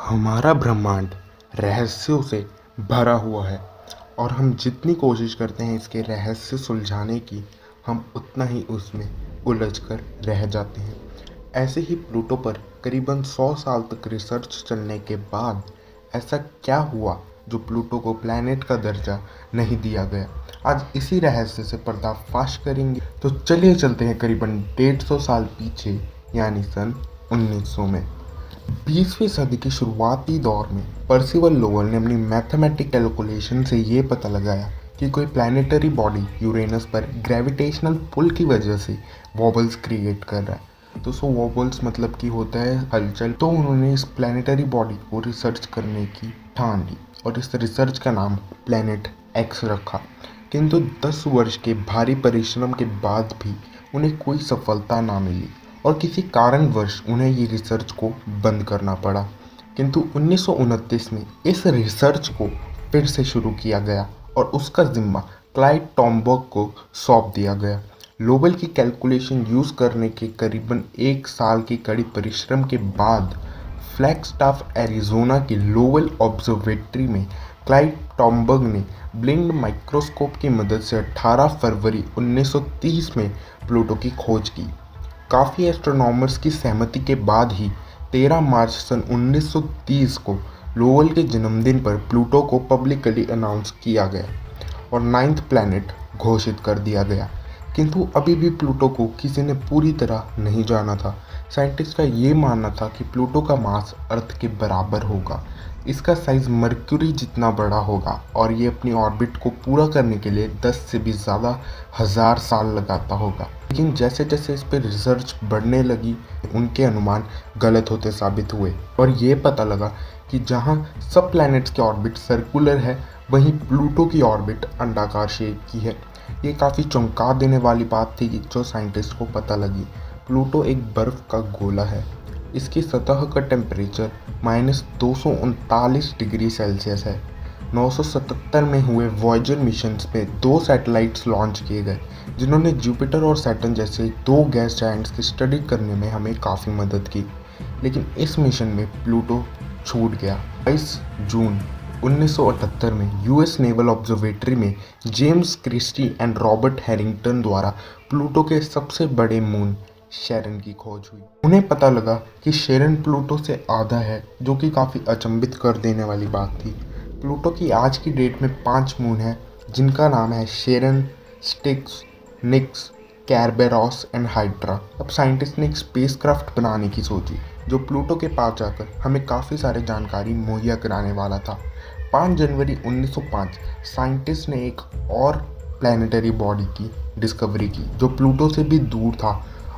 हमारा ब्रह्मांड रहस्यों से भरा हुआ है और हम जितनी कोशिश करते हैं इसके रहस्य सुलझाने की, हम उतना ही उसमें उलझ कर रह जाते हैं। ऐसे ही प्लूटो पर करीबन 100 साल तक रिसर्च चलने के बाद ऐसा क्या हुआ जो प्लूटो को प्लैनेट का दर्जा नहीं दिया गया। आज इसी रहस्य से पर्दाफाश करेंगे। तो चलिए चलते हैं करीबन 150 साल पीछे, यानी सन 1900 में। 20वीं सदी के शुरुआती दौर में पर्सिवल लोवेल ने अपनी मैथमेटिक कैलकुलेशन से ये पता लगाया कि कोई प्लैनेटरी बॉडी यूरेनस पर ग्रेविटेशनल पुल की वजह से वॉबल्स क्रिएट कर रहा है। तो वॉबल्स मतलब कि होता है हलचल। तो उन्होंने इस प्लैनेटरी बॉडी को रिसर्च करने की ठान ली और इस रिसर्च का नाम प्लैनेट एक्स रखा। किंतु 10 वर्ष के भारी परिश्रम के बाद भी उन्हें कोई सफलता ना मिली और किसी कारणवश उन्हें ये रिसर्च को बंद करना पड़ा। किंतु 1929 में इस रिसर्च को फिर से शुरू किया गया और उसका जिम्मा क्लाइड टॉमबर्ग को सौंप दिया गया। लोवेल की कैलकुलेशन यूज़ करने के करीबन 1 साल की कड़ी परिश्रम के बाद फ्लैगस्टाफ एरिजोना की लोवेल ऑब्जर्वेटरी में क्लाइड टॉमबर्ग ने ब्लिंड माइक्रोस्कोप की मदद से 18 फरवरी 1930 में प्लूटो की खोज की। काफ़ी एस्ट्रोनॉमर्स की सहमति के बाद ही 13 मार्च सन 1930 को लोवेल के जन्मदिन पर प्लूटो को पब्लिकली अनाउंस किया गया और 9th प्लैनेट घोषित कर दिया गया। किंतु अभी भी प्लूटो को किसी ने पूरी तरह नहीं जाना था। साइंटिस्ट का ये मानना था कि प्लूटो का मास अर्थ के बराबर होगा, इसका साइज़ मर्क्यूरी जितना बड़ा होगा और ये अपनी ऑर्बिट को पूरा करने के लिए 10 से भी ज़्यादा हज़ार साल लगाता होगा। लेकिन जैसे जैसे इस पर रिसर्च बढ़ने लगी, उनके अनुमान गलत होते साबित हुए और ये पता लगा कि जहाँ सब प्लैनेट्स की ऑर्बिट सर्कुलर है, वहीं प्लूटो की ऑर्बिट अंडाकार शेप की है। ये काफ़ी चौंका देने वाली बात थी जो साइंटिस्ट को पता लगी। प्लूटो एक बर्फ़ का गोला है। इसकी सतह का टेम्परेचर -239 डिग्री सेल्सियस है। 977 में हुए वॉयेजर मिशंस में 2 सैटेलाइट्स लॉन्च किए गए, जिन्होंने जुपिटर और सैटर्न जैसे 2 गैस जायंट्स की स्टडी करने में हमें काफ़ी मदद की। लेकिन इस मिशन में प्लूटो छूट गया। 22 जून 1978 में यूएस नेवल ऑब्जर्वेटरी में James Christy and Robert Harrington द्वारा प्लूटो के सबसे बड़े मून शेरन की खोज हुई। उन्हें पता लगा कि शेरन प्लूटो से आधा है, जो कि काफ़ी अचंभित कर देने वाली बात थी। प्लूटो की आज की डेट में 5 मून हैं, जिनका नाम है Charon, Styx, Nix, Kerberos and Hydra. अब साइंटिस्ट ने एक स्पेसक्राफ्ट बनाने की सोची जो प्लूटो के पास जाकर हमें काफ़ी सारे जानकारी मुहैया कराने वाला था। 5 जनवरी 1905 साइंटिस्ट ने एक और प्लैनेटरी बॉडी की डिस्कवरी की जो प्लूटो से भी दूर था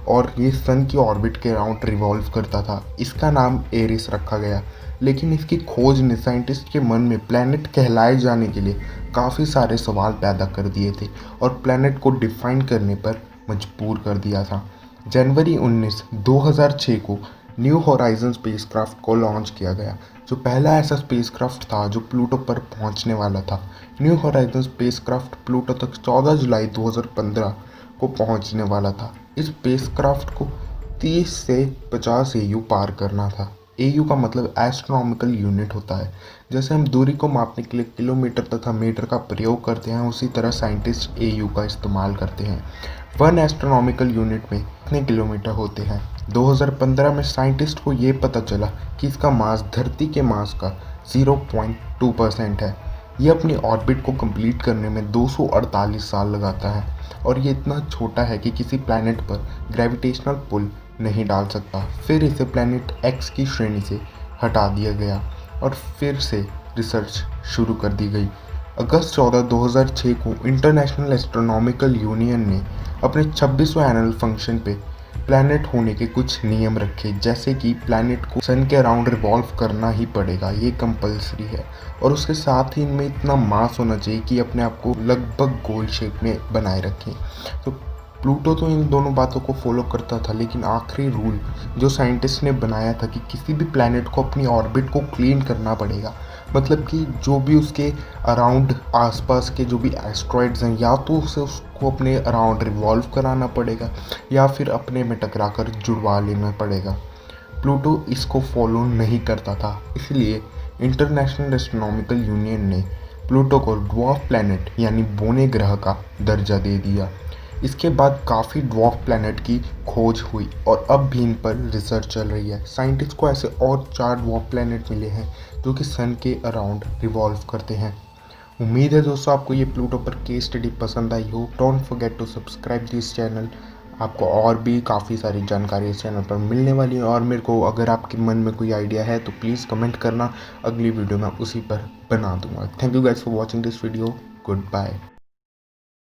और ये सन की ऑर्बिट के अराउंड रिवॉल्व करता था। इसका नाम एरिस रखा गया। लेकिन इसकी खोज ने साइंटिस्ट के मन में प्लैनेट कहलाए जाने के लिए काफ़ी सारे सवाल पैदा कर दिए थे और प्लैनेट को डिफाइन करने पर मजबूर कर दिया था। जनवरी 19, 2006 को न्यू होराइजन स्पेसक्राफ्ट को लॉन्च किया गया, जो पहला ऐसा स्पेसक्राफ्ट था जो प्लूटो पर पहुंचने वाला था। न्यू होराइजन स्पेसक्राफ्ट प्लूटो तक 14 जुलाई 2015 को पहुंचने वाला था। इस स्पेसक्राफ्ट को 30 से 50 AU पार करना था। AU का मतलब एस्ट्रोनॉमिकल यूनिट होता है। जैसे हम दूरी को मापने के लिए किलोमीटर तथा मीटर का प्रयोग करते हैं, उसी तरह साइंटिस्ट AU का इस्तेमाल करते हैं। 1 एस्ट्रोनॉमिकल यूनिट में कितने किलोमीटर होते हैं। 2015 में साइंटिस्ट को ये पता चला कि इसका मास धरती के मास का 0.2% है। ये अपनी ऑर्बिट को कंप्लीट करने में 248 साल लगाता है और ये इतना छोटा है कि किसी प्लैनेट पर ग्रेविटेशनल पुल नहीं डाल सकता। फिर इसे प्लैनेट एक्स की श्रेणी से हटा दिया गया और फिर से रिसर्च शुरू कर दी गई। अगस्त 14, 2006 को इंटरनेशनल एस्ट्रोनॉमिकल यूनियन ने अपने 26वें एनुअल फंक्शन पे प्लैनेट होने के कुछ नियम रखे, जैसे कि प्लैनेट को सन के अराउंड रिवॉल्व करना ही पड़ेगा, ये कंपलसरी है, और उसके साथ ही इनमें इतना मास होना चाहिए कि अपने आप को लगभग गोल शेप में बनाए रखें। तो प्लूटो तो इन दोनों बातों को फॉलो करता था, लेकिन आखिरी रूल जो साइंटिस्ट ने बनाया था कि किसी भी प्लैनेट को अपनी ऑर्बिट को क्लीन करना पड़ेगा। मतलब कि जो भी उसके अराउंड आसपास के जो भी एस्ट्रॉइड्स हैं, या तो उसे उसको अपने अराउंड रिवॉल्व कराना पड़ेगा या फिर अपने में टकरा कर जुड़वा लेना पड़ेगा। प्लूटो इसको फॉलो नहीं करता था, इसलिए इंटरनेशनल एस्ट्रोनॉमिकल यूनियन ने प्लूटो को ड्वार्फ प्लैनेट यानी बौने ग्रह का दर्जा दे दिया। इसके बाद काफ़ी ड्वार्फ प्लैनेट की खोज हुई और अब भी इन पर रिसर्च चल रही है। साइंटिस्ट को ऐसे और 4 ड्वार्फ प्लैनेट मिले हैं जो कि सन के अराउंड रिवॉल्व करते हैं। उम्मीद है दोस्तों आपको ये प्लूटो पर केस स्टडी पसंद आई हो। Don't forget to subscribe this channel. आपको और भी काफ़ी सारी जानकारी इस चैनल पर मिलने वाली है और मेरे को अगर आपके मन में कोई आइडिया है तो प्लीज़ कमेंट करना, अगली वीडियो में उसी पर बना दूंगा। Thank you guys for watching this video. Good bye.